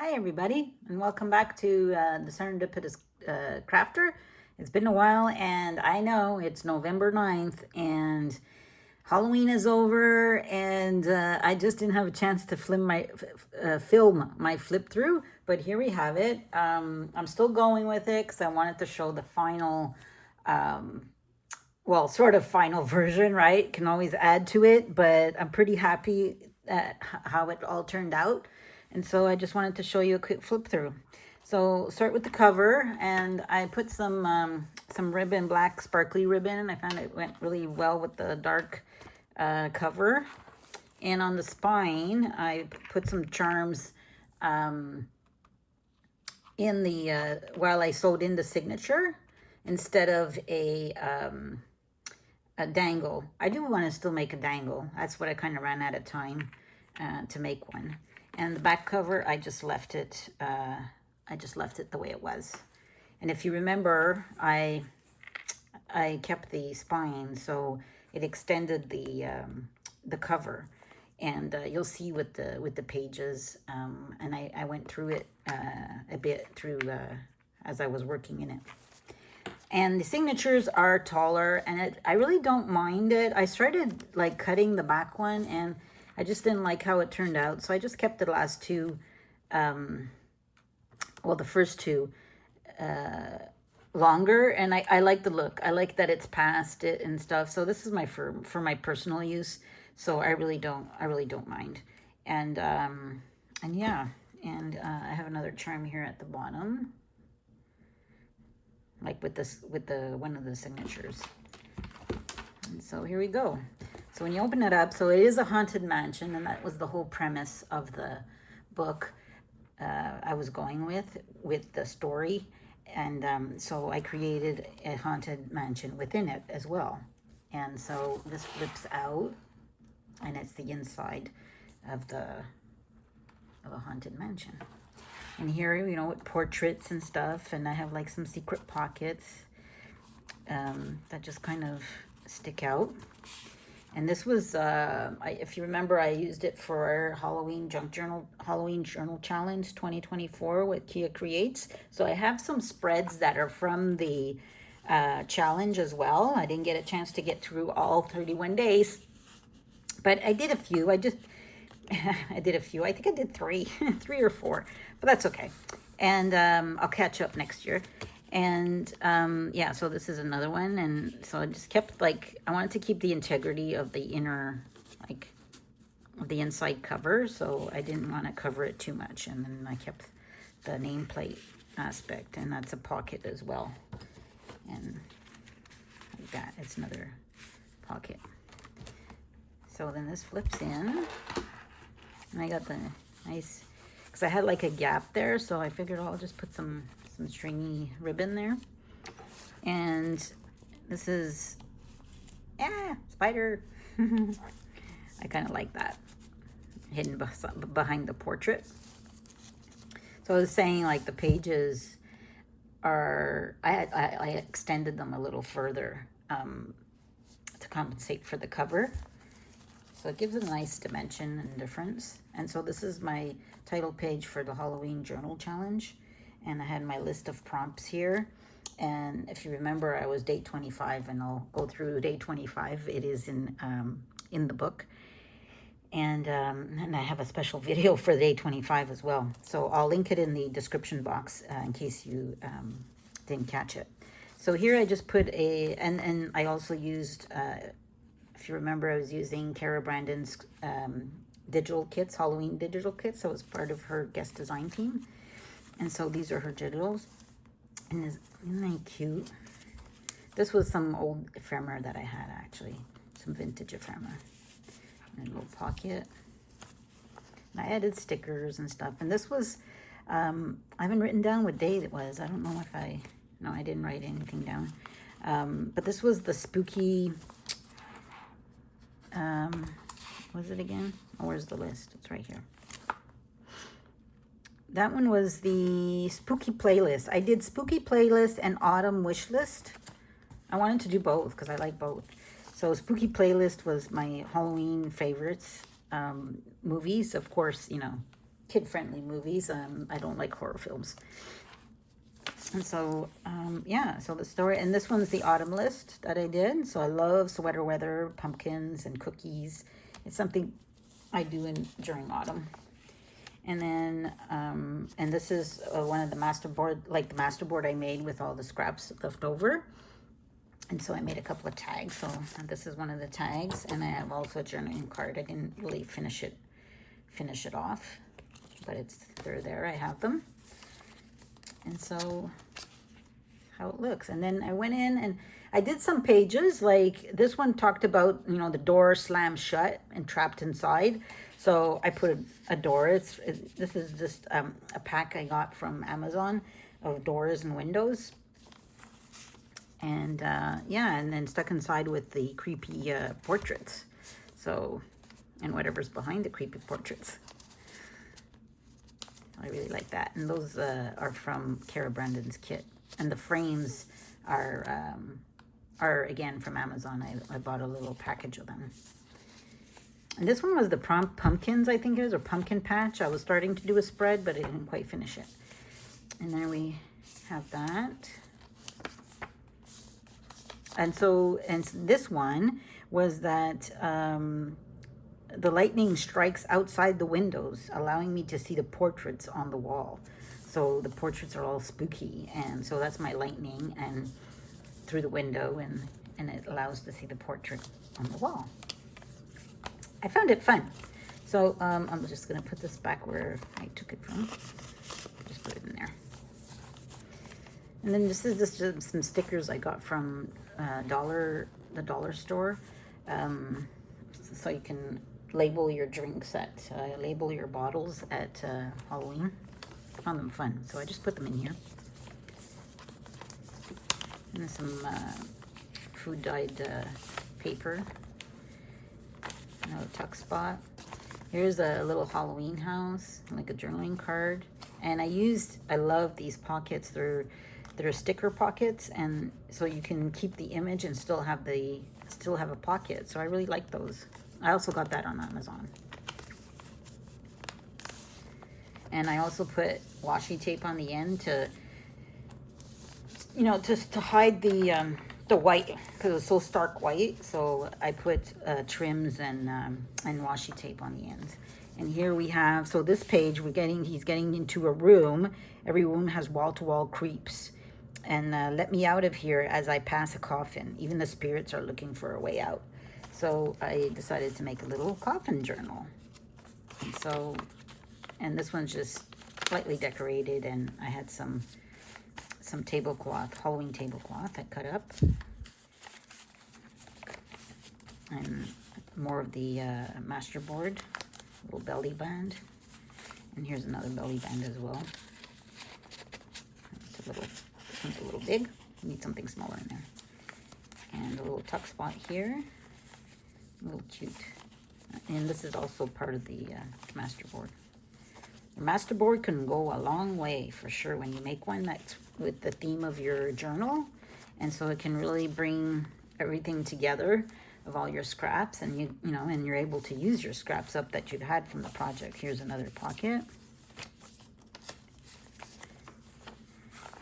Hi everybody, and welcome back to the Serendipitous Crafter. It's been a while, and I know it's November 9th, and Halloween is over, and I just didn't have a chance to film my flip through, but here we have it. I'm still going with it because I wanted to show the final, well, sort of final version, right? Can always add to it, but I'm pretty happy at how it all turned out. And so I just wanted to show you a quick flip through. So start with the cover, and I put some ribbon, black sparkly ribbon. I found it went really well with the dark cover. And on the spine, I put some charms in the while I sewed in the signature instead of a dangle. I do want to still make a dangle. That's what I kind of ran out of time to make one. And the back cover, I just left it. I just left it the way it was. And if you remember, I kept the spine, so it extended the cover. And you'll see with the pages. And I went through it a bit through as I was working in it. And the signatures are taller, and I really don't mind it. I started like cutting the back one, and I just didn't like how it turned out. So I just kept the last two, well, the first two longer, and I like the look. I like that it's past it and stuff. So this is for my personal use. So I really don't mind. And yeah, and I have another charm here at the bottom, like with the one of the signatures. And so here we go. So when you open it up, so it is a haunted mansion, and that was the whole premise of the book I was going with the story. And so I created a haunted mansion within it as well. And so this flips out, and it's the inside of a haunted mansion. And here, you know, with portraits and stuff, and I have like some secret pockets that just kind of stick out. And this was, if you remember, I used it for Halloween Journal Challenge 2024 with Kia Creates. So I have some spreads that are from the challenge as well. I didn't get a chance to get through all 31 days, but I did a few. I did a few. I think I did three or four, but that's okay. And I'll catch up next year. And yeah, so this is another one. And so I just kept, like, I wanted to keep the integrity of the inner, like, of the inside cover. So I didn't want to cover it too much. And then I kept the nameplate aspect. And that's a pocket as well. And like that, it's another pocket. So then this flips in. And I got the nice, because I had like a gap there, so I figured I'll just put some stringy ribbon there. And this is, spider. I kind of like that, hidden behind the portrait. So I was saying, like, the pages are, I extended them a little further to compensate for the cover. So it gives it a nice dimension and difference. And so this is my title page for the Halloween Journal Challenge. And I had my list of prompts here. And if you remember, I was day 25, and I'll go through day 25. It is in the book. And I have a special video for day 25 as well. So I'll link it in the description box in case you didn't catch it. So here I just put and I also used, if you remember, I was using Cara Brandon's digital kits, Halloween digital kits. So it was part of her guest design team. And so these are her digitals. And isn't they cute? This was some old ephemera that I had, actually. Some vintage ephemera. And a little pocket. And I added stickers and stuff. And this was, I haven't written down what day it was. I don't know if no, I didn't write anything down. But this was the spooky, what was it again? Oh, where's the list? It's right here. That one was the spooky playlist. I did spooky playlist and autumn wish list. I wanted to do both because I like both. So spooky playlist was my Halloween favorites, movies. Of course, you know, kid-friendly movies. I don't like horror films. And so, yeah, so the story, and this one's the autumn list that I did. So I love sweater weather, pumpkins, and cookies. It's something I do during autumn. And then, and this is one of the masterboard, like the masterboard I made with all the scraps left over. And so I made a couple of tags. So this is one of the tags, and I have also a journaling card. I didn't really finish it off, but they're there. I have them. And so how it looks. And then I went in and I did some pages, like this one talked about, you know, the door slammed shut and trapped inside. So I put a door. This is just a pack I got from Amazon of doors and windows. And yeah, and then stuck inside with the creepy portraits. So, and whatever's behind the creepy portraits. I really like that. And those are from Cara Brandon's kit. And the frames are again from Amazon. I bought a little package of them. And this one was the pumpkins, I think it is, or pumpkin patch. I was starting to do a spread, but I didn't quite finish it. And there we have that. And so, and this one was that the lightning strikes outside the windows, allowing me to see the portraits on the wall. So the portraits are all spooky, and so that's my lightning and through the window, and it allows to see the portrait on the wall. I found it fun. So I'm just going to put this back where I took it from. Just put it in there. And then this is just some stickers I got from the dollar store. So you can label your drinks label your bottles at Halloween. I found them fun. So I just put them in here. And then some food dyed paper. Another tuck spot. Here's a little Halloween house, like a journaling card. And I love these pockets. They're sticker pockets, and so you can keep the image and still have a pocket. So I really like those. I also got that on Amazon. And I also put washi tape on the end to, you know, just to hide the white, because it's so stark white. So I put trims and washi tape on the ends. And here we have, so this page, he's getting into a room. Every room has wall-to-wall creeps. And let me out of here as I pass a coffin. Even the spirits are looking for a way out. So I decided to make a little coffin journal. And so, and this one's just slightly decorated, and I had some tablecloth, Halloween tablecloth I cut up. And more of the masterboard, little belly band. And here's another belly band as well. It's this one's a little big. Need something smaller in there. And a little tuck spot here. A little cute. And this is also part of the masterboard. The masterboard can go a long way for sure when you make one that's with the theme of your journal. And so it can really bring everything together of all your scraps, and you know, and you're able to use your scraps up that you've had from the project. Here's another pocket.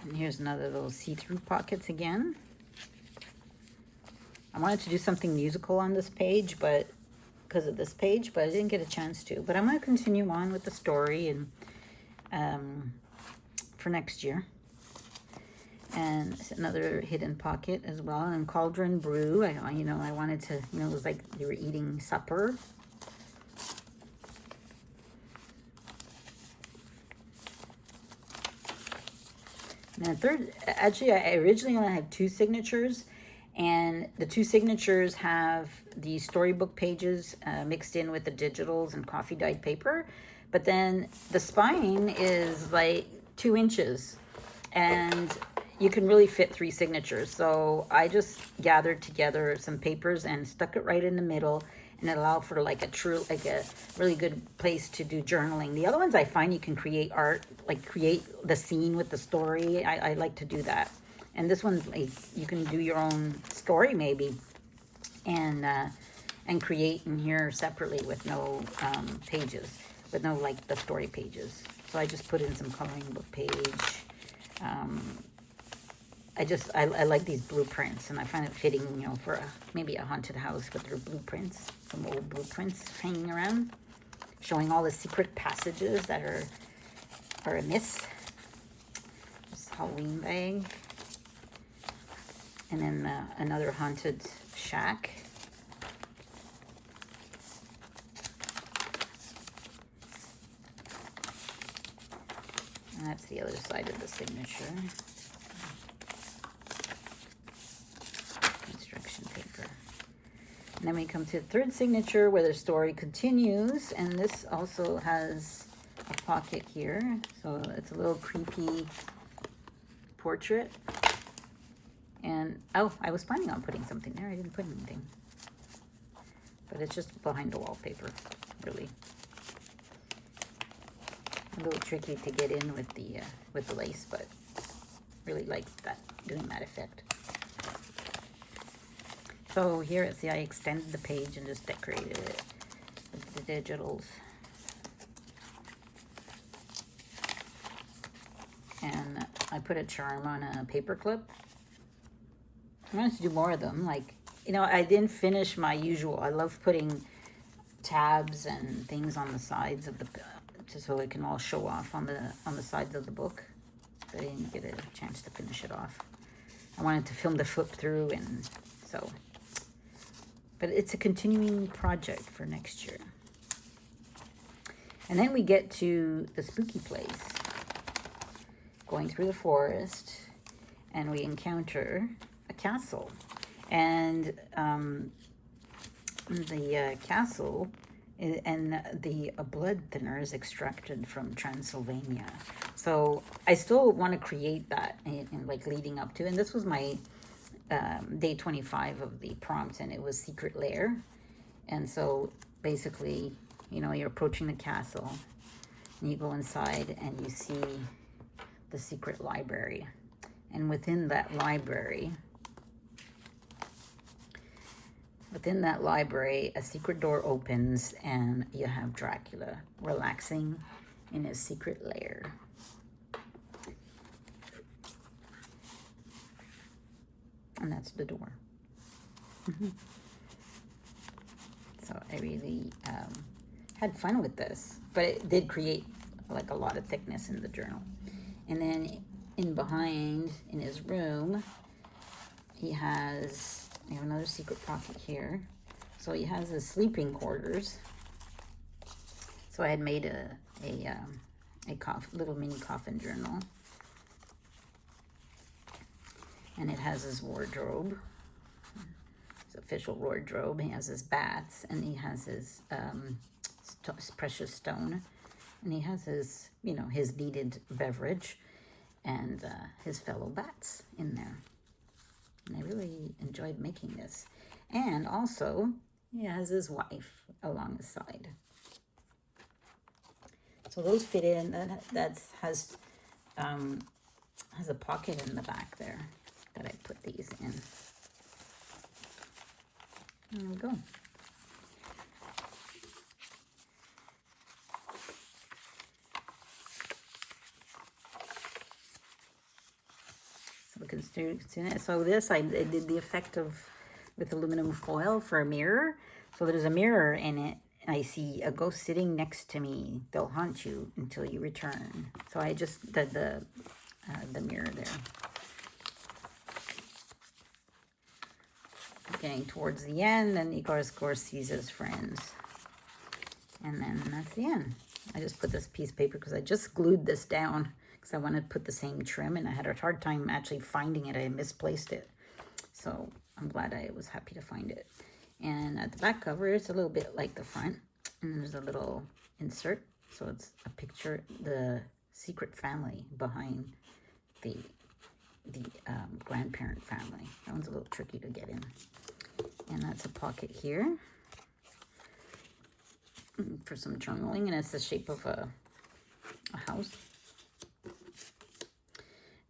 And here's another little see-through pockets again. I wanted to do something musical on this page, but because of this page, but I didn't get a chance to. But I'm going to continue on with the story and for next year. And it's another hidden pocket as well. And cauldron brew. I wanted to, you know, it was like you were eating supper. And third, actually, I originally only had 2 signatures. And the 2 signatures have the storybook pages mixed in with the digitals and coffee dyed paper. But then the spine is like 2 inches. And you can really fit 3 signatures. So I just gathered together some papers and stuck it right in the middle. And it allowed for like a really good place to do journaling. The other ones I find you can create art, like create the scene with the story. I like to do that. And this one, like, you can do your own story maybe, and create in here separately with no pages. but no like the story pages. So I just put in some coloring book page. I like these blueprints, and I find it fitting, you know, for maybe a haunted house with their blueprints, some old blueprints hanging around, showing all the secret passages that are amiss. This Halloween bag, and then another haunted shack. And that's the other side of the signature. Instruction paper. And then we come to the third signature where the story continues. And this also has a pocket here. So it's a little creepy portrait. And, oh, I was planning on putting something there. I didn't put anything. But it's just behind the wallpaper, really. A little tricky to get in with the lace, but really like that, doing that effect. So here, see, I extended the page and just decorated it with the digitals. And I put a charm on a paper clip. I wanted to do more of them. Like, you know, I didn't finish my usual. I love putting tabs and things on the sides of the just so it can all show off on the sides of the book. I didn't get a chance to finish it off. I wanted to film the flip through, and so, but it's a continuing project for next year. And then we get to the spooky place, going through the forest, and we encounter a castle. And the castle and the blood thinner is extracted from Transylvania. So I still want to create that in like leading up to, and this was my day 25 of the prompt, and it was secret lair. And so basically, you know, you're approaching the castle and you go inside and you see the secret library, and within that library, a secret door opens, and you have Dracula relaxing in his secret lair. And that's the door. So I really had fun with this, but it did create like a lot of thickness in the journal. And then in behind, in his room, I have another secret pocket here. So he has his sleeping quarters. So I had made a little mini coffin journal. And it has his wardrobe, his official wardrobe. He has his bats, and he has his precious stone. And he has his, you know, his needed beverage and his fellow bats in there. And I really enjoyed making this. And also, he has his wife along the side. So those fit in. That has a pocket in the back there that I put these in. There we go. So this, I did the effect of with aluminum foil for a mirror. So there's a mirror in it. I see a ghost sitting next to me. They'll haunt you until you return. So I just did the mirror there. Getting towards the end, and Igor, of course, sees his friends. And then that's the end. I just put this piece of paper because I just glued this down because I wanted to put the same trim, and I had a hard time actually finding it. I misplaced it. So I'm glad I was happy to find it. And at the back cover, it's a little bit like the front. And there's a little insert. So it's a picture, the secret family behind the grandparent family. That one's a little tricky to get in. And that's a pocket here for some journaling. And it's the shape of a house.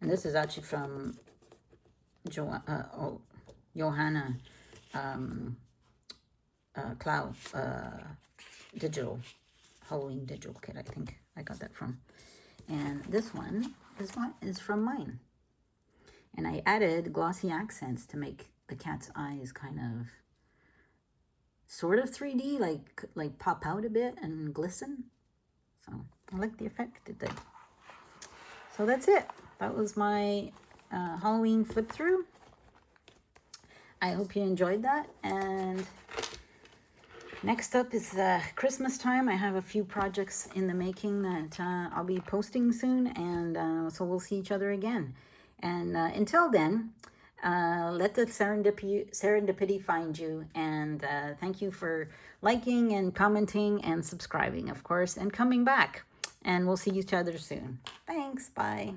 And this is actually from Johanna Cloud digital Halloween digital kit, I think I got that from. And this one is from mine. And I added glossy accents to make the cat's eyes kind of sort of 3D, like pop out a bit and glisten. So I like the effect it did. So that's it. That was my Halloween flip through. I hope you enjoyed that. And next up is Christmas time. I have a few projects in the making that I'll be posting soon. And so we'll see each other again. And until then, let the serendipity find you. And thank you for liking and commenting and subscribing, of course, and coming back. And we'll see each other soon. Thanks. Bye.